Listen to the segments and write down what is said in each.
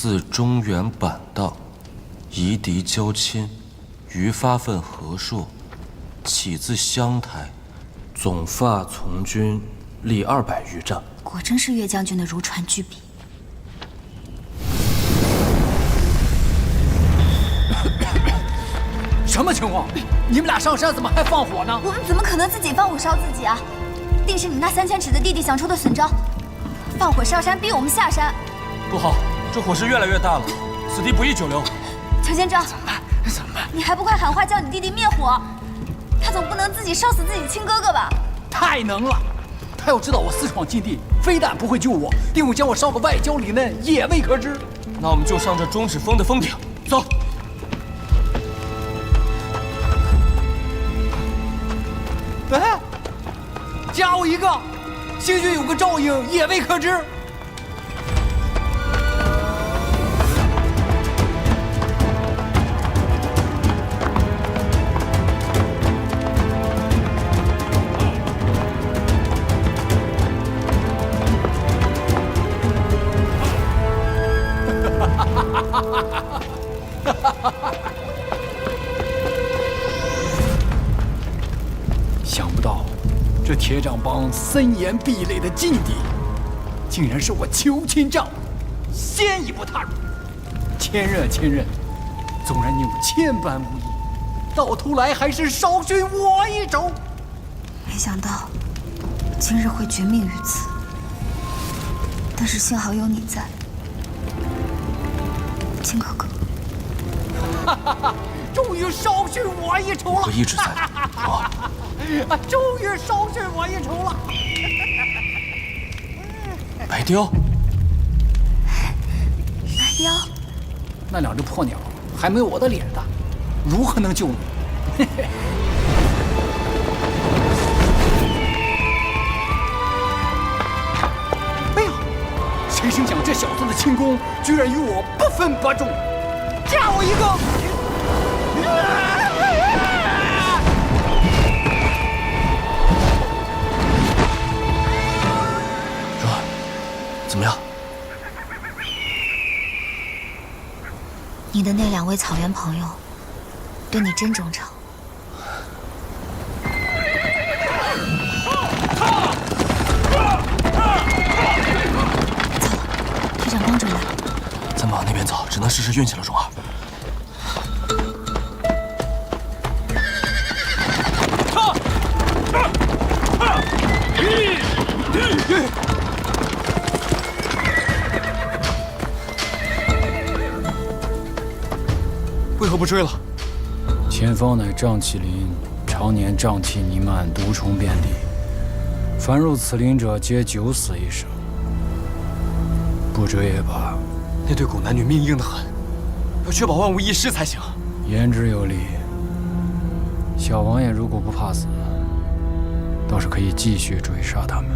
自中原板荡，夷狄交迁，余发愤和硕，起自湘台，总发从军，历200余战。果真是岳将军的如传巨笔。什么情况？你们俩上山怎么还放火呢？我们怎么可能自己放火烧自己啊？定是你那3000尺的弟弟想出的损招，放火上山逼我们下山。不好，这火势越来越大了，此地不宜久留。裘县长，怎么办？怎么办？你还不快喊话叫你弟弟灭火？他总不能自己烧死自己亲哥哥吧？太能了！他要知道我私闯禁地，非但不会救我，定会将我烧个外焦里嫩，也未可知。那我们就上这中指峰的峰顶，走。哎，加我一个，兴许有个照应，也未可知。想不到，这铁掌帮森严壁垒的禁地，竟然是我裘钦丈先一步踏入。千仞，纵然你有千般武艺，到头来还是少逊我一筹。没想到今日会绝命于此，但是幸好有你在，金哥哥。哈哈哈！终于少逊我一筹了。我一直在。啊！终于少逊我一筹了。白雕，白雕，那两只破鸟还没有我的脸大，如何能救你？哎呀，谁成想这小子的轻功居然与我不分伯仲，加我一个！怎么样？你的那2位草原朋友对你真忠诚。走，队长帮助你。咱们往那边走，只能试试运气了，蓉儿。为何不追了？前方乃瘴气林，常年瘴气弥漫，毒虫遍地。凡入此林者，皆九死一生。不追也罢。那对狗男女命硬得很，要确保万无一失才行。言之有理。小王爷如果不怕死，倒是可以继续追杀他们。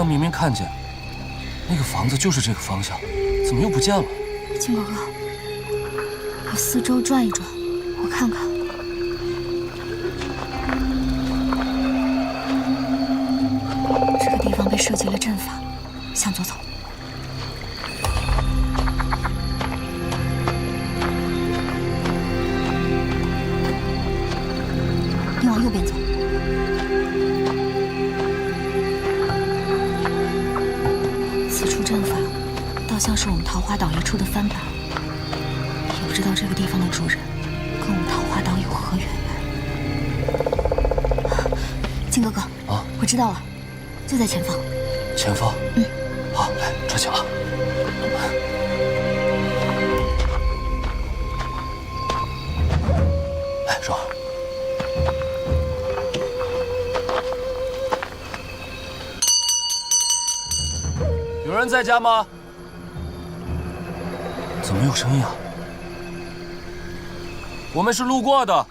明明看见那个房子就是这个方向，怎么又不见了？金哥哥，你四周转一转，我看看。这个地方被设计了阵法，向左走。你往右边走。阵法倒像是我们桃花岛一处的翻版，也不知道这个地方的主人跟我们桃花岛有何渊源。金哥哥啊，我知道了，就在前方。前方？好，来，这行了。来，说。有人在家吗？怎么没有声音啊？我们是路过的，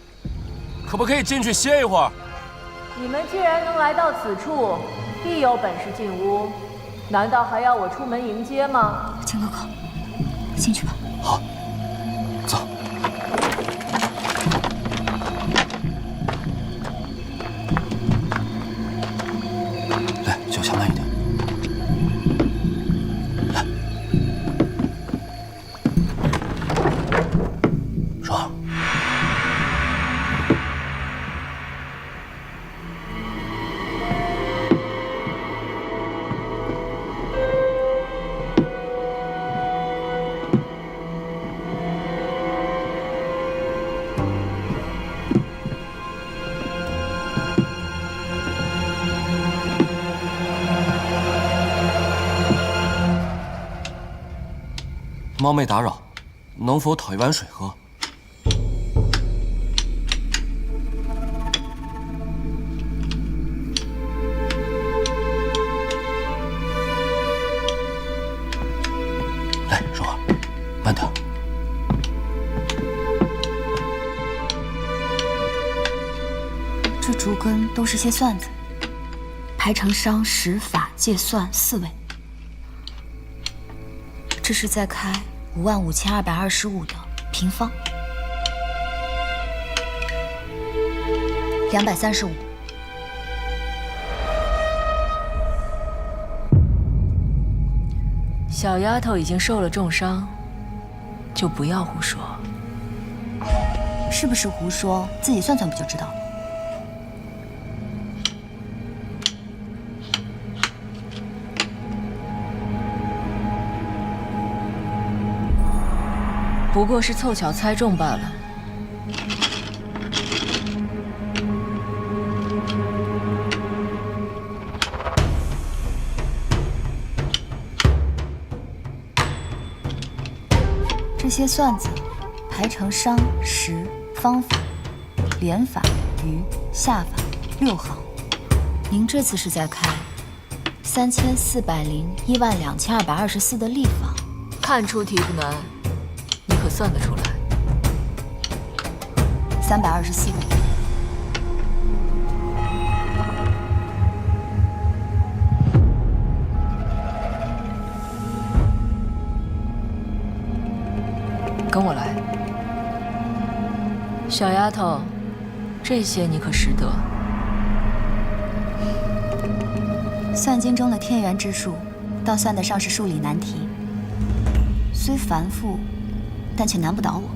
可不可以进去歇一会儿？你们既然能来到此处，必有本事进屋，难道还要我出门迎接吗？钱哥哥，进去吧。好，走。来，脚下慢一点。来，说。冒昧打扰，能否讨一碗水喝？来，说话，慢点。这竹根都是些算子，排成商、时、法、界、算4位。这是在开55225的平方，235。小丫头已经受了重伤，就不要胡说。是不是胡说？自己算算不就知道了？不过是凑巧猜中罢了。这些算子排成商、时、方法、连法、余、下法6行。您这次是在开34012224的立方。看出题不难，你可算得出来324个。跟我来。小丫头，这些你可识得？算经中的天元之数，倒算得上是数理难题，虽繁复，但却难不倒我。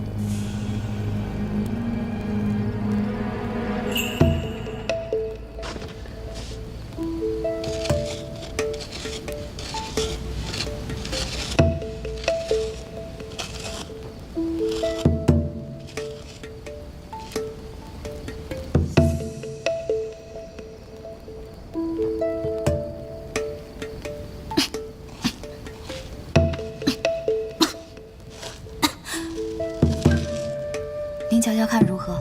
您瞧瞧看如何？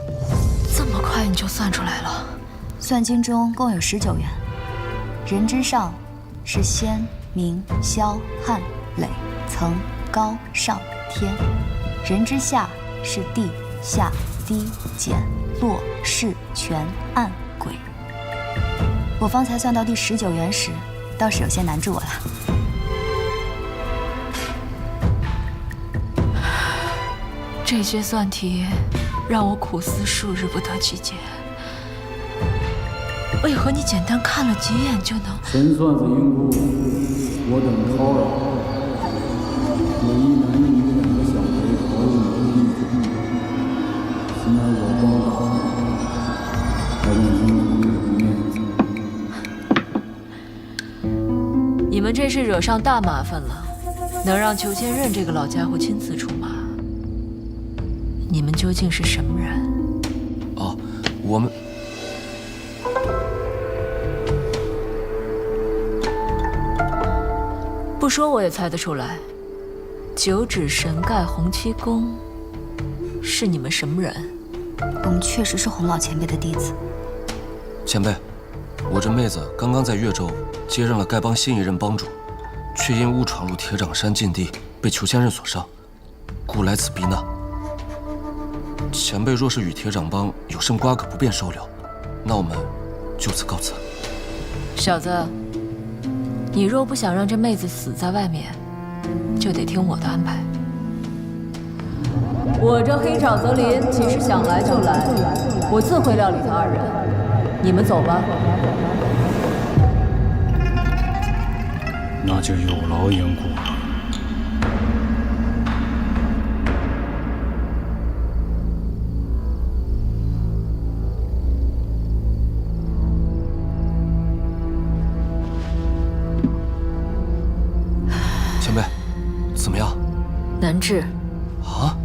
这么快你就算出来了？算经中共有19元，人之上是先、明、萧、汉、累、曾、高、上、天；人之下是地、下、低、简、落、士、权、暗、鬼。我方才算到第19元时，倒是有些难住我了。这些算题让我苦思数日不得其解，为何你简单看了几眼就能？神算子因故，我等叨扰，有一男一女2个小贼逃入你的地界，幸而我报答，还望英主给面子。你们这是惹上大麻烦了，能让裘千仞这个老家伙亲自出马？你们究竟是什么人？哦，我们不说我也猜得出来，九指神盖洪七公是你们什么人？我们确实是洪老前辈的弟子。前辈，我这妹子刚刚在越州接任了丐帮新一任帮主，却因误闯入铁掌山禁地，被裘千仞所伤，故来此避难。前辈若是与铁掌帮有甚瓜葛，不便收留，那我们就此告辞。小子，你若不想让这妹子死在外面，就得听我的安排。我这黑沼泽林岂是想来就来，我自会料理他二人。你们走吧。那就有劳严姑了。前辈，怎么样？难治。啊？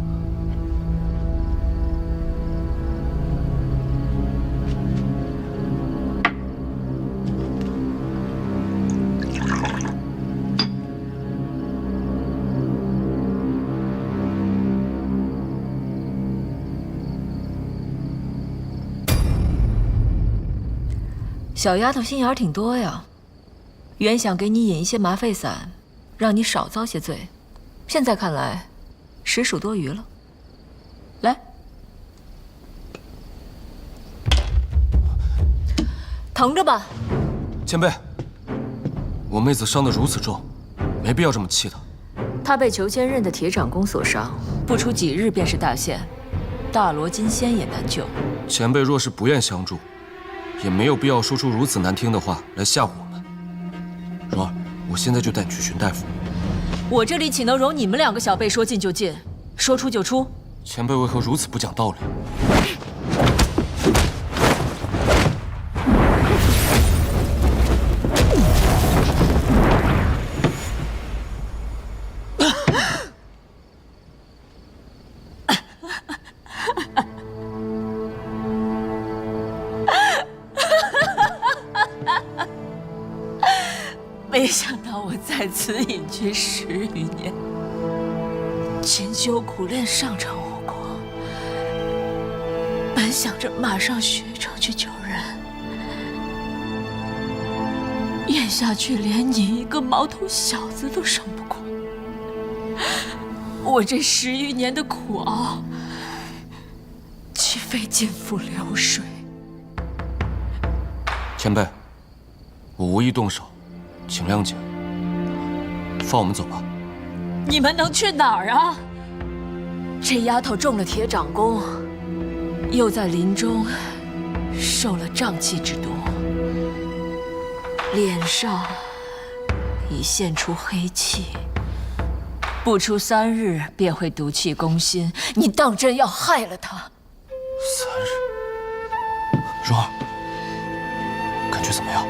小丫头心眼儿挺多呀，原想给你引一些麻沸散，让你少遭些罪，现在看来，实属多余了。来，疼着吧。前辈，我妹子伤得如此重，没必要这么气她。她被裘千仞的铁掌功所伤，不出几日便是大限，大罗金仙也难救。前辈若是不愿相助，也没有必要说出如此难听的话来吓唬我们。蓉儿，我现在就带你去寻大夫。我这里岂能容你们两个小辈说进就进，说出就出？前辈为何如此不讲道理？没想到我在此隐居10余年，勤修苦练，上乘无果。本想着马上学成去救人，眼下却连你一个毛头小子都胜不过。我这10余年的苦熬，岂非尽付流水？前辈，我无意动手，请谅解。放我们走吧。你们能去哪儿啊？这丫头中了铁掌功，又在林中受了瘴气之毒，脸上已现出黑气，不出3日便会毒气攻心。你当真要害了她？3日，蓉儿，感觉怎么样？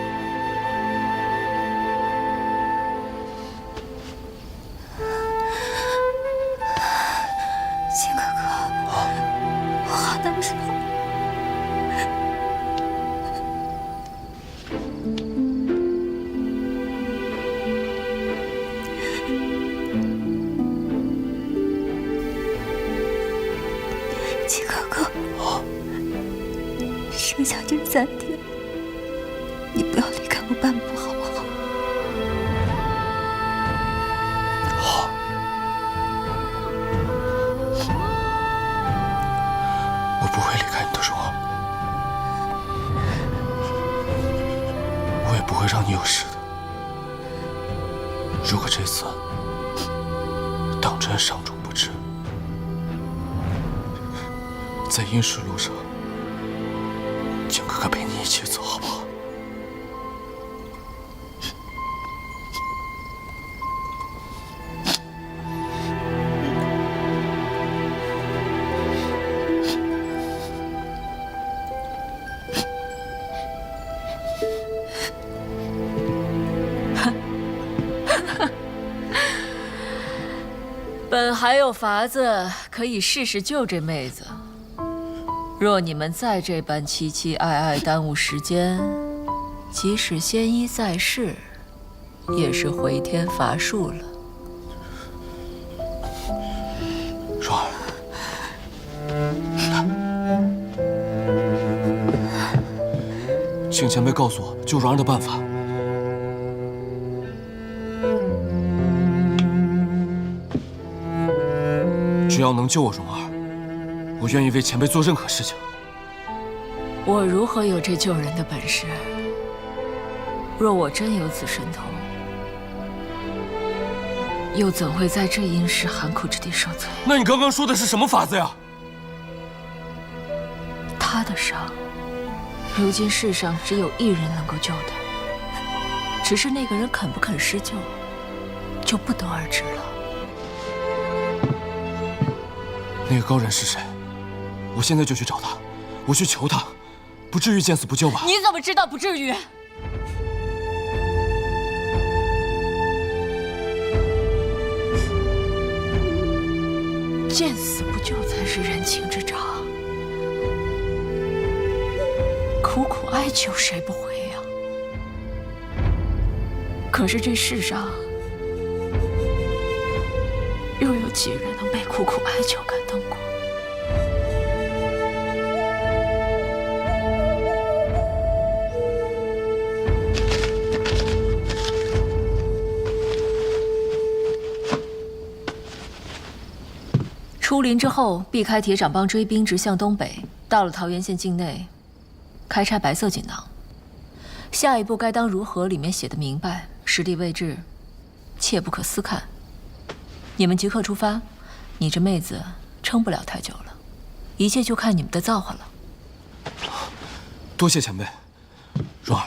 秦哥哥，我好难受。秦哥哥，剩下这3天，你不要离开我半步，好不好？好。我不会离开你的，蓉儿，我也不会让你有事的。如果这次当真伤重不治，在阴石路上，请哥哥陪你一起走，好不好？本还有法子可以试试救这妹子，若你们再这般期期爱爱耽误时间，即使仙医在世，也是回天乏术了。蓉儿，请前辈告诉我救蓉儿的办法。只要能救我蓉儿，我愿意为前辈做任何事情。我如何有这救人的本事？若我真有此神通，又怎会在这阴湿寒苦之地受罪？那你刚刚说的是什么法子呀？他的伤，如今世上只有一人能够救他，只是那个人肯不肯施救，就不得而知了。那个高人是谁？我现在就去找他，我去求他，不至于见死不救吧？你怎么知道不至于？见死不救才是人情之长，苦苦哀求谁不会呀？可是这世上又有几人能被苦苦哀求感动过？出林之后，避开铁掌帮追兵，直向东北，到了桃源县境内，开拆白色锦囊。下一步该当如何？里面写的明白，实力未至，切不可私看。你们即刻出发，你这妹子撑不了太久了，一切就看你们的造化了。多谢前辈，蓉儿，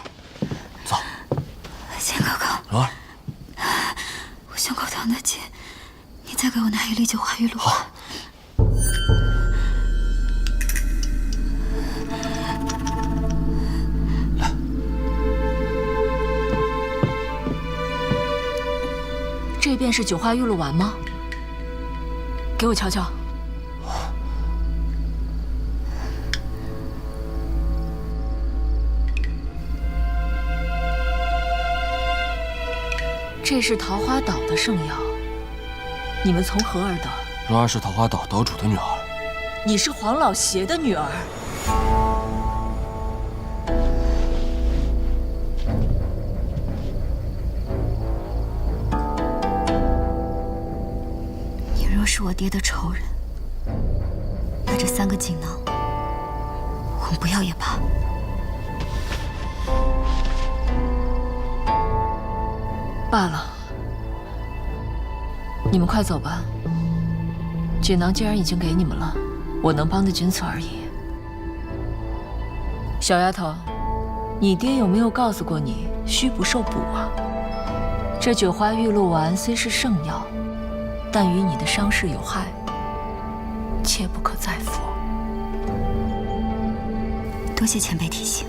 走。钱哥哥，蓉儿，我胸口疼得紧，你再给我拿一粒九花玉露。好。来，这便是九花玉露丸吗？给我瞧瞧。这是桃花岛的圣药，你们从何而得？蓉儿是桃花岛岛主的女儿。你是黄老邪的女儿。你若是我爹的仇人，那这3个锦囊，我不要也罢。罢了，你们快走吧。锦囊既然已经给你们了，我能帮的仅此而已。小丫头，你爹有没有告诉过你虚不受补啊？这九花玉露丸虽是圣药，但与你的伤势有害，切不可再服。多谢前辈提醒。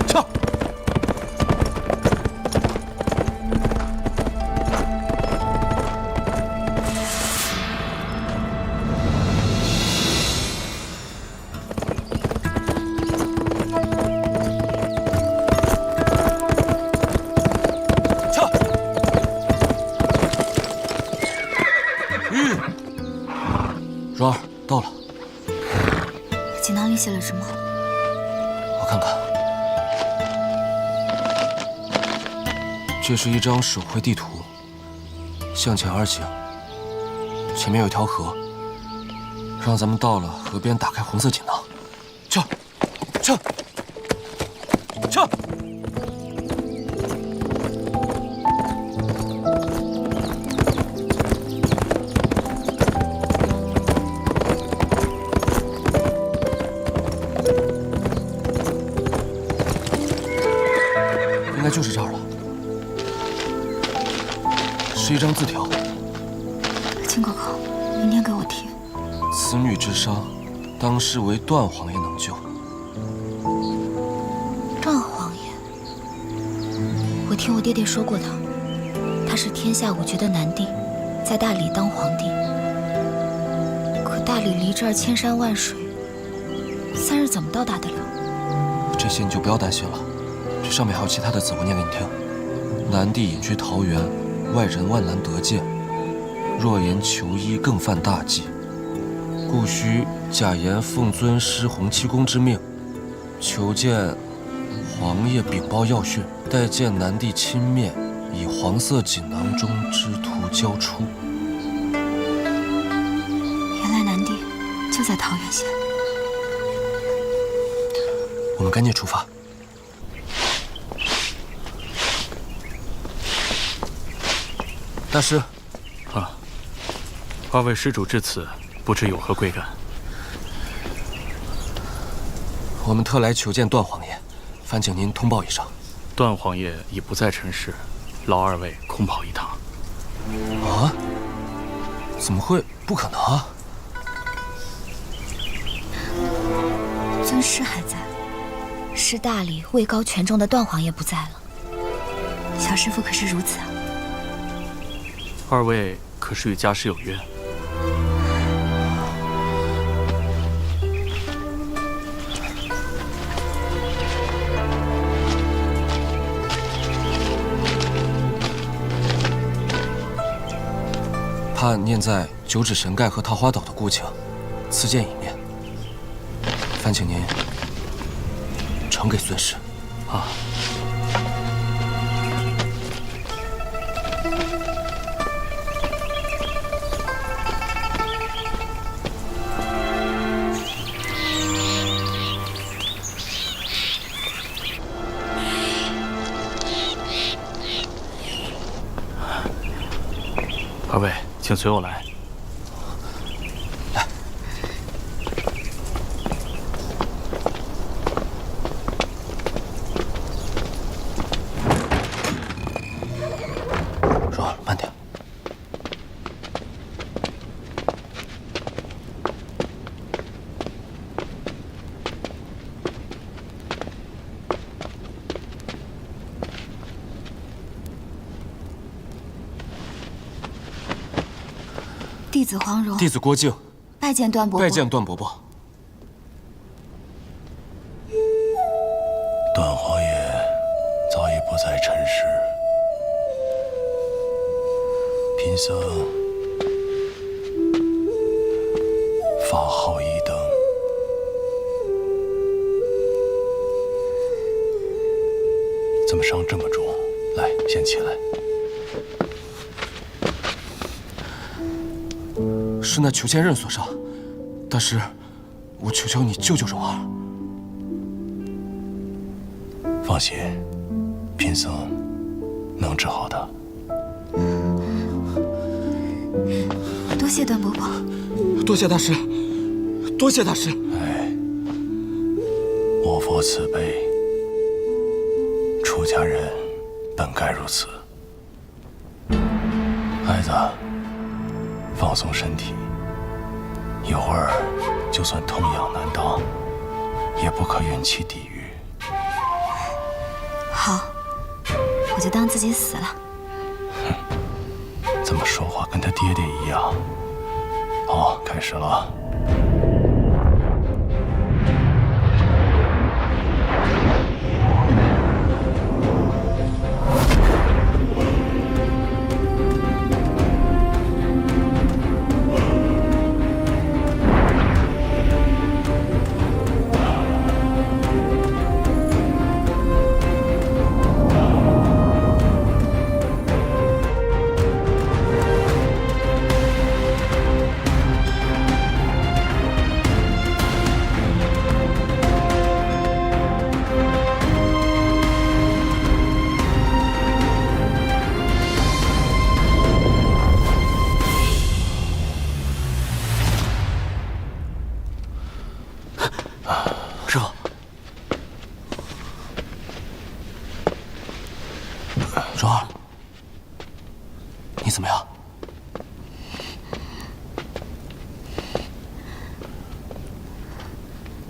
撤！撤！蓉儿，到了。锦囊里写了什么？我看看。这是一张手绘地图，向前而行，前面有条河，让咱们到了河边打开红色锦囊。撤！撤！撤！应该就是这儿了。是一张字条。秦哥哥，你念给我听。此女之伤，当视为段皇爷能救。段皇爷，我听我爹爹说过他是天下5绝的男帝，在大理当皇帝。可大理离这儿千山万水，怎么到达得了？这些你就不要担心了，这上面还有其他的字，我念给你听。南帝隐居桃园，外人万难得见。若言求医，更犯大忌。故须假言奉尊师洪七公之命，求见皇爷禀报要讯，待见南帝亲面，以黄色锦囊中之图交出。原来南帝就在桃源县。我们赶紧出发。大师，二位施主至此，不知有何贵干？我们特来求见段皇爷，烦请您通报一声。段皇爷已不在尘世，劳二位空跑一趟。啊？怎么会？不可能啊！尊师还在，师大里位高权重的段皇爷不在了。小师傅可是如此啊？二位可是与家师有约？怕念在九指神盖和桃花岛的故情，赐见一面。烦请您呈给尊师。啊。二位，请随我来。来，蓉儿，慢点。弟子黄蓉，弟子郭靖，拜见段伯伯。拜见段伯伯。段皇爷早已不在尘世，贫僧法号一等。怎么伤这么重？来，先起来。是那裘千仞所伤，大师，我求求你救救蓉儿。放心，贫僧能治好他。多谢段伯伯。多谢大师，多谢大师。哎，我佛慈悲，出家人本该如此。孩子，放松身体，一会儿就算痛痒难当，也不可运气抵御。好，我就当自己死了。怎么说话跟他爹爹一样？好，开始了。师傅，蓉儿，你怎么样？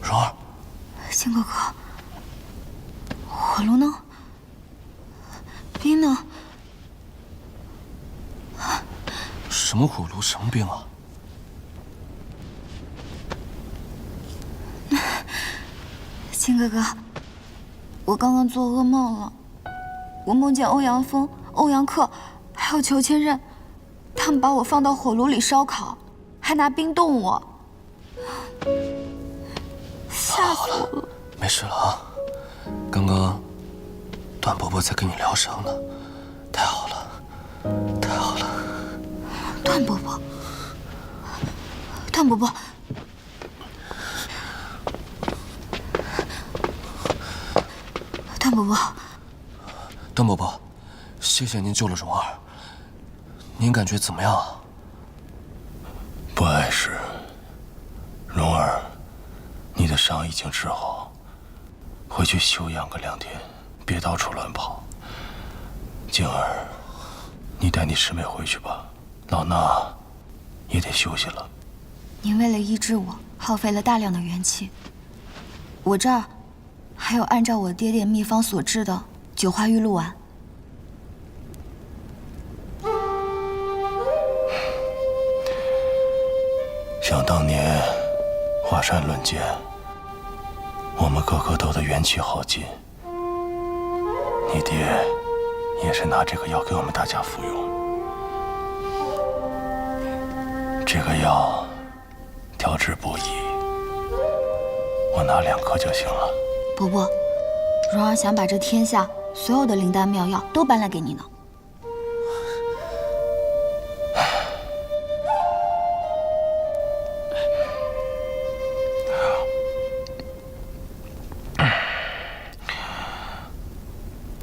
蓉儿，靖哥哥，火炉呢？冰呢？什么火炉，什么冰啊？金哥哥，我刚刚做噩梦了，我梦见欧阳锋、欧阳克还有裘千仞，他们把我放到火炉里烧烤，还拿冰冻我，吓死我了。没事了啊，刚刚段伯伯在跟你疗伤呢，太好了，太好了。段伯伯，段伯伯。段伯伯，段伯伯，谢谢您救了蓉儿。您感觉怎么样啊？不碍事。蓉儿，你的伤已经治好，回去休养个2天，别到处乱跑。静儿，你带你师妹回去吧，老衲也得休息了。您为了医治我，耗费了大量的元气。我这儿还有按照我爹爹秘方所制的9花玉露丸。想当年华山论剑，我们个个斗得元气耗尽，你爹也是拿这个药给我们大家服用。这个药调制不易，我拿2颗就行了。伯伯，蓉儿想把这天下所有的灵丹妙药都搬来给你呢。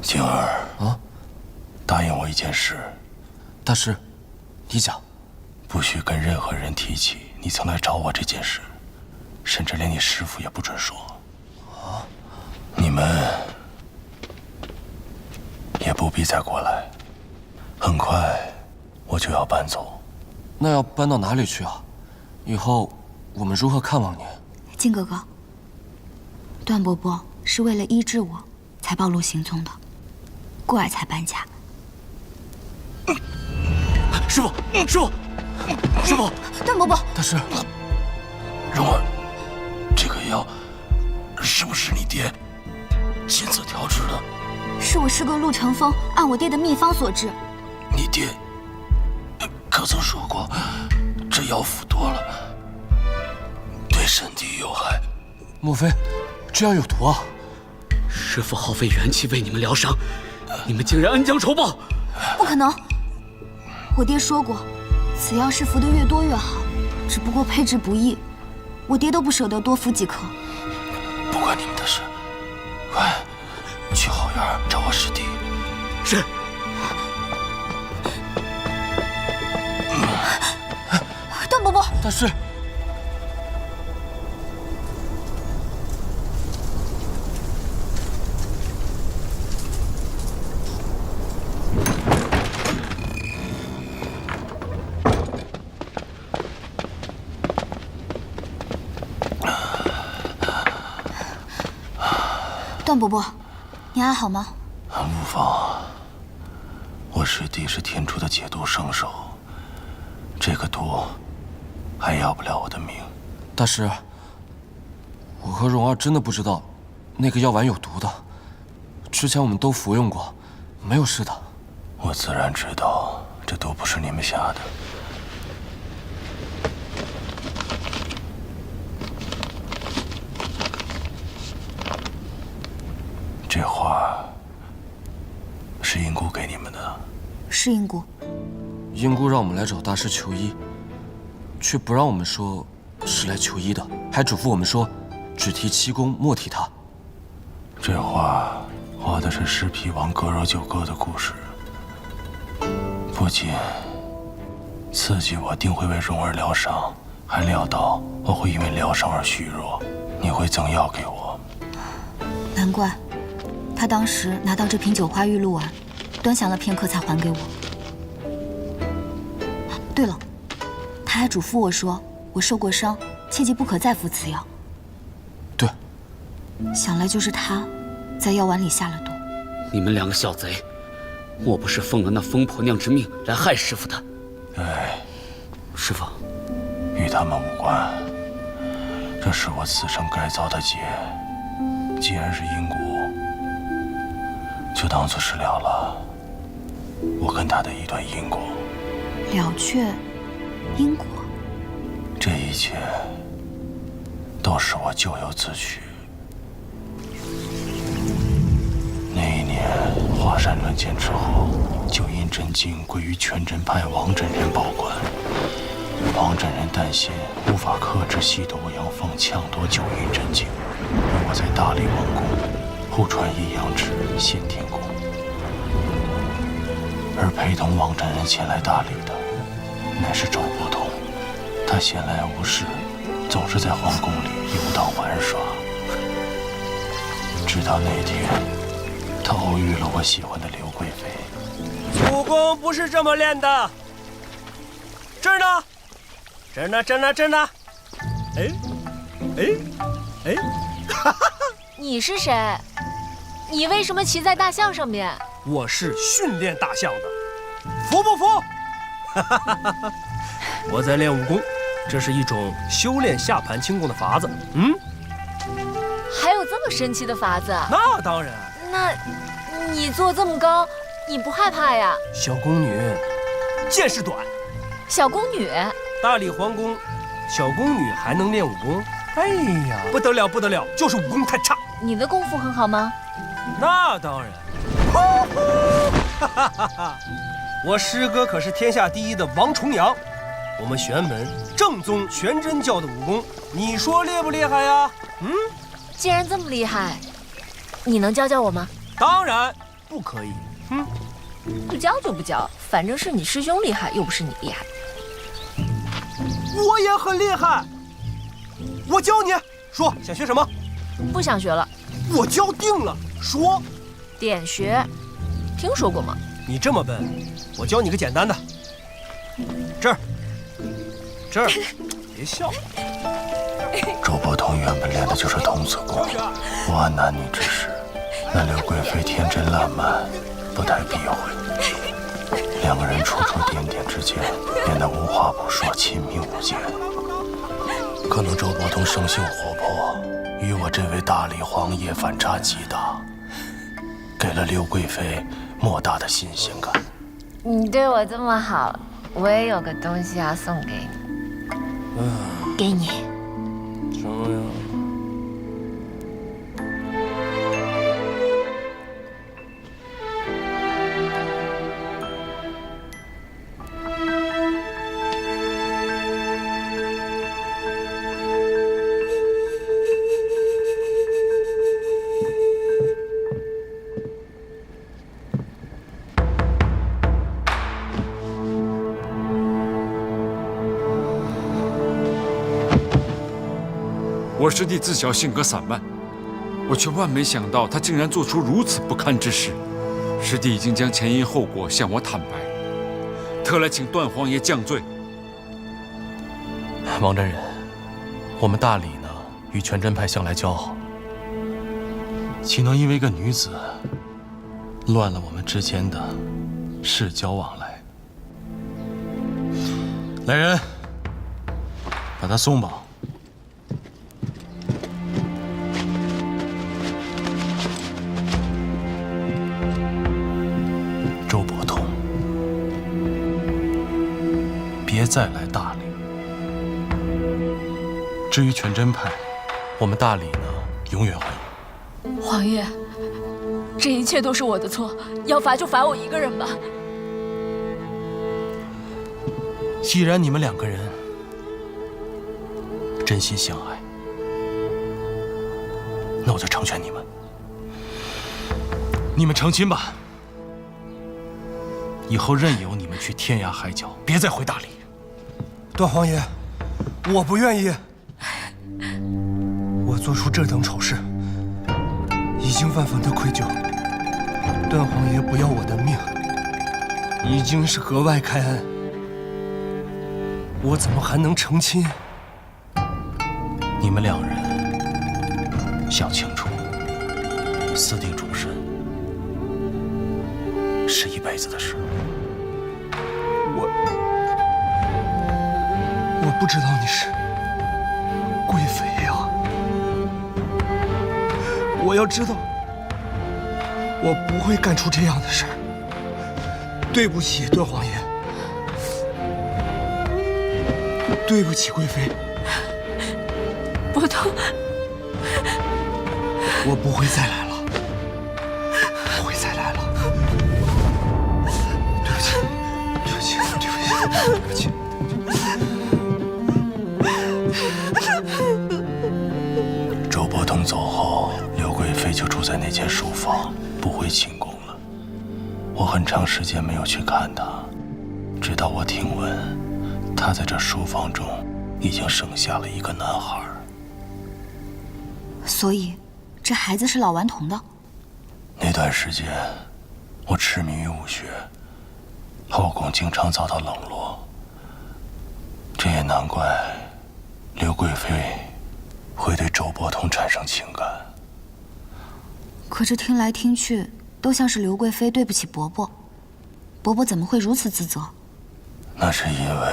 静儿啊，答应我一件事。大师，你讲。不许跟任何人提起你曾来找我这件事，甚至连你师父也不准说。啊，你们也不必再过来，很快我就要搬走。那要搬到哪里去啊？以后我们如何看望您？金哥哥，段伯伯是为了医治我才暴露行踪的，故而才搬家。师父，师父，师父，段伯伯，大师，蓉儿，这个药是不是你爹亲自调制的？是我师哥陆成风按我爹的秘方所制。你爹可曾说过，这药服多了对身体有害？莫非这药有毒啊？师父耗费元气为你们疗伤，你们竟然恩将仇报！不可能！我爹说过，此药是服的越多越好，只不过配置不易，我爹都不舍得多服几颗。不关你们的事，快去后院找我师弟。是。段伯伯，大师。段伯伯，你还好吗？无妨，我师弟是天初的解毒圣手，这个毒还要不了我的命。大师，我和蓉儿真的不知道那个药丸有毒的，之前我们都服用过，没有事的。我自然知道，这都不是你们下的。这花是英姑给你们的。是英姑。英姑让我们来找大师求医，却不让我们说是来求医的，还嘱咐我们说，只提七公，莫提他。这画画的是狮皮王割肉救哥的故事，不仅刺激我定会为蓉儿疗伤，还料到我会因为疗伤而虚弱，你会赠药给我。难怪他当时拿到这瓶9花玉露丸，端详了片刻才还给我。对了，他还嘱咐我说，我受过伤，切记不可再服此药。对，想来就是他在药丸里下了毒。你们2个小贼，莫不是奉了那疯婆娘之命来害师傅的？对，师傅，与他们无关，这是我此生该遭的劫。既然是因果，就当做是了了我跟他的一段因果。了却因果。这一切都是我咎由自取。那一年华山论剑之后，就因真经归于全真派王真人保管。王真人担心无法克制西斗阳凤抢夺九阴真经，而我在大理王宫互传阴阳指先天功。而陪同王真人前来大理的，乃是周伯通。他闲来无事，总是在皇宫里游荡玩耍。直到那天，他偶遇了我喜欢的刘贵妃。武功不是这么练的。这儿呢，这儿呢，这儿呢，这儿呢。哎，哈哈！你是谁？你为什么骑在大象上面？我是训练大象的，服不服？哈哈哈哈！我在练武功，这是一种修炼下盘轻功的法子。还有这么神奇的法子？那当然。那，你坐这么高，你不害怕呀？小宫女，见识短。小宫女，大理皇宫，小宫女还能练武功？哎呀，不得了不得了，就是武功太差。你的功夫很好吗？那当然。哈哈哈哈！我师哥可是天下第一的王重阳，我们玄门正宗全真教的武功，你说厉不厉害呀？既然这么厉害，你能教教我吗？当然不可以。不教就不教，反正是你师兄厉害，又不是你厉害。我也很厉害，我教你。说想学什么？不想学了。我教定了。说。点穴，听说过吗？你这么笨，我教你个简单的。这儿，别笑。周伯通原本练的就是童子功，不谙男女之事。那刘贵妃天真烂漫，不太避讳。两个人处处点点之间，变得无话不说，亲密无间。可能周伯通生性活泼，与我这位大理皇爷反差极大，给了刘贵妃莫大的新鲜感。你对我这么好，我也有个东西要送给你。给你。什么呀？我师弟自小性格散漫，我却万没想到他竟然做出如此不堪之事。师弟已经将前因后果向我坦白，特来请段皇爷降罪。王真人，我们大理呢与全真派向来交好，岂能因为一个女子乱了我们之间的世交往来？来人，把他松绑。周伯通，别再来大理。至于全真派，我们大理呢，永远欢迎。皇爷，这一切都是我的错，要罚就罚我一个人吧。既然你们两个人真心相爱，那我就成全你们。你们成亲吧。以后任由你们去天涯海角，别再回大理。段皇爷，我不愿意。我做出这等丑事，已经万分的愧疚。段皇爷不要我的命，已经是格外开恩。我怎么还能成亲？你们两人想清楚，私定终身是一辈子的事。我不知道你是贵妃呀，我要知道，我不会干出这样的事儿。对不起，段皇爷。对不起，贵妃。伯通，我不会再来了，不会再来了。对不起，对不起，对不起，对不起。周伯通走后，刘贵妃就住在那间书房，不回寝宫了。我很长时间没有去看她，直到我听闻，她在这书房中已经生下了一个男孩。所以，这孩子是老顽童的。那段时间，我痴迷于武学，后宫经常遭到冷落。这也难怪刘贵妃会对周伯通产生情感。可这听来听去，都像是刘贵妃对不起伯伯。伯伯怎么会如此自责？那是因为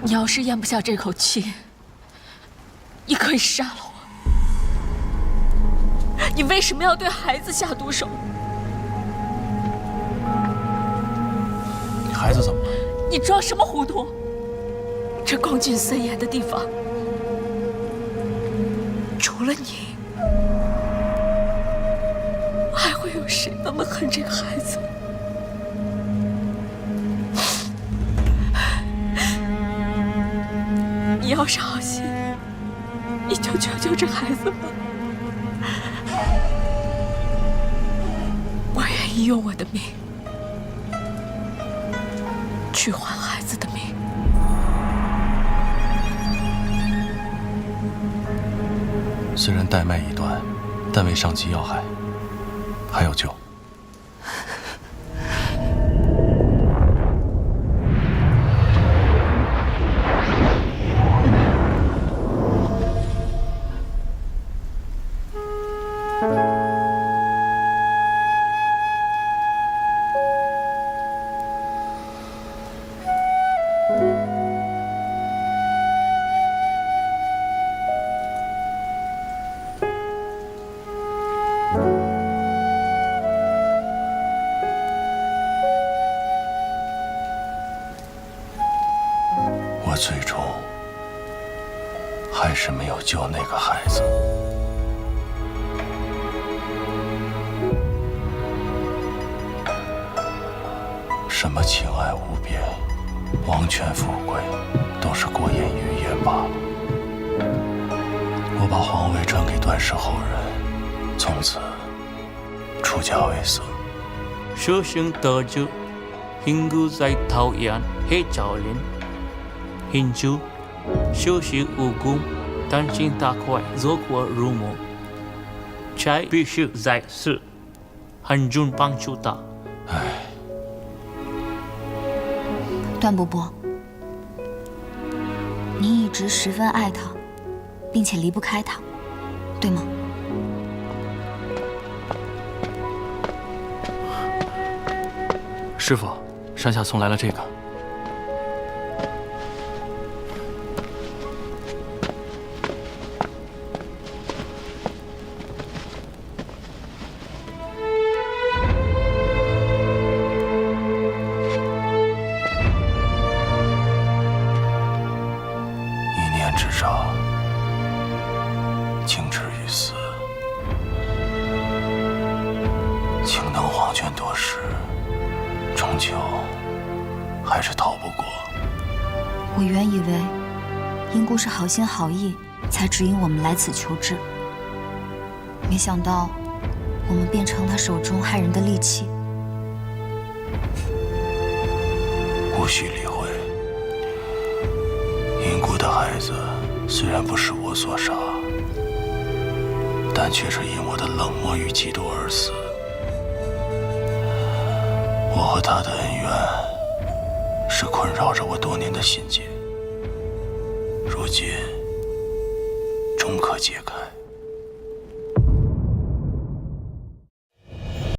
你要是咽不下这口气，你可以杀了我。你为什么要对孩子下毒手？你孩子怎么了？你装什么糊涂？这光进森严的地方，除了你，还会有谁那么恨这个孩子？你要是好心，你就救救这孩子吧。我愿意用我的命去换孩子的命。虽然带脉已断，但未伤及要害，还有救。我最终还是没有救那个孩子。什么情爱无边、王权富贵，都是过眼云烟罢了。我把皇位传给段氏后人，从此出家为僧。修行得救，Hindu在桃园黑枣林。Hindu 修习武功，担惊大快，走火入魔。才必须在世，很重帮助他。段伯伯，您一直十分爱他，并且离不开他，对吗？师傅，山下送来了这个。一念之差，倾之于死。请等皇权夺势，终究还是逃不过。我原以为英姑是好心好意才指引我们来此求治，没想到我们变成她手中害人的利器。需理会。英姑的孩子虽然不是我所杀，但却是因我的冷漠与嫉妒而死。我和他的恩怨是困扰着我多年的心结，如今终可解开。